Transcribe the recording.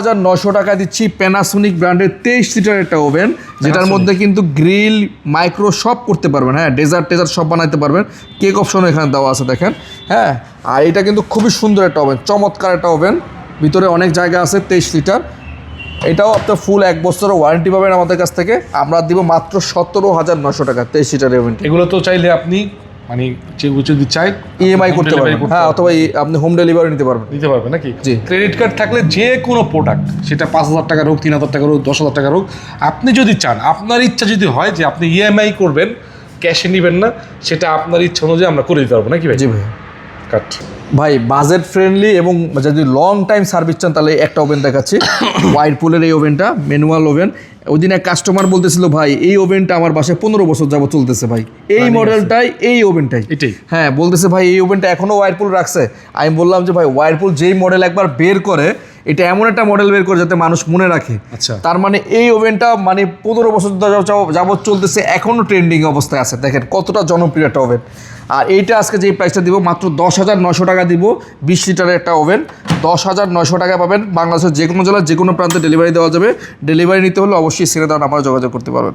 900 টাকা দিচ্ছি প্যানাসোনিক ব্র্যান্ডের 23 লিটার একটা ওভেন, যেটার মধ্যে কিন্তু গ্রিল মাইক্রো সব করতে পারবেন। হ্যাঁ, ডেজার্ট সব বানাইতে পারবেন। কেক অপশনও এখানে দেওয়া আছে দেখেন। হ্যাঁ, আর এটা কিন্তু খুবই সুন্দর একটা ওভেন, চমৎকার একটা ওভেন, ভিতরে অনেক জায়গা আছে। 23 লিটার, এটাও আপনার ফুল 1 বছরের ওয়ারেন্টি পাবেন আমাদের কাছ থেকে। আমরা দিব মাত্র 17,900 টাকা 23 লিটার ওভেন। এগুলো তো চাইলে আপনি মানে যদি চাই ইএমআই করতে পারবেন, হ্যাঁ, অথবা আপনি হোম ডেলিভারি নিতে পারবেন। দিতে পারবেন নাকি? জি। ক্রেডিট কার্ড থাকলে যে কোনো প্রোডাক্ট, সেটা 5,000 টাকার হোক, 3,000 টাকার হোক, 10,000 টাকার হোক, আপনি যদি চান, আপনার ইচ্ছা যদি হয় যে আপনি ইএমআই করবেন, ক্যাশে নেবেন না, সেটা আপনার ইচ্ছা অনুযায়ী আমরা করে দিতে পারবো নাকি ভাই? জি ভাই। কাট ভাই বাজেট ফ্রেন্ডলি এবং যদি লং টাইম সার্ভিস চান তাহলে একটা ওভেন দেখাচ্ছি। ওয়াইরপুলের এই ওভেনটা ম্যানুয়াল ওভেন। ওই দিন এক কাস্টমার বলতেছিল, ভাই এই ওভেনটা আমার বাসায় 15 বছর যাবত চলতেছে ভাই, এই মডেলটাই, এই ওভেনটাই এটাই। হ্যাঁ, বলতেছে ভাই এই ওভেনটা এখনও ওয়াইরপুল রাখছে। আমি বললাম যে ভাই ওয়াইরপুল যেই মডেল একবার বের করে, এটা এমন একটা মডেল বের করে যাতে মানুষ মনে রাখে। আচ্ছা। তার মানে এই ওভেনটা মানে 15 বছর যাবত চলতেছে, এখনও ট্রেন্ডিং অবস্থায় আছে। দেখেন কতটা জনপ্রিয় একটা ওভেন। আর এইটা আজকে যেই প্রাইসটা দিব মাত্র 10,900 টাকা দিব। 20 লিটারের একটা ওভেন 10,900 টাকা পাবেন। বাংলাদেশের যে কোনো জেলার যে কোনো প্রান্তে ডেলিভারি দেওয়া যাবে। ডেলিভারি নিতে হলে অবশ্যই স্ক্রিনে দেওয়া নাম্বারে যোগাযোগ করতে পারবেন।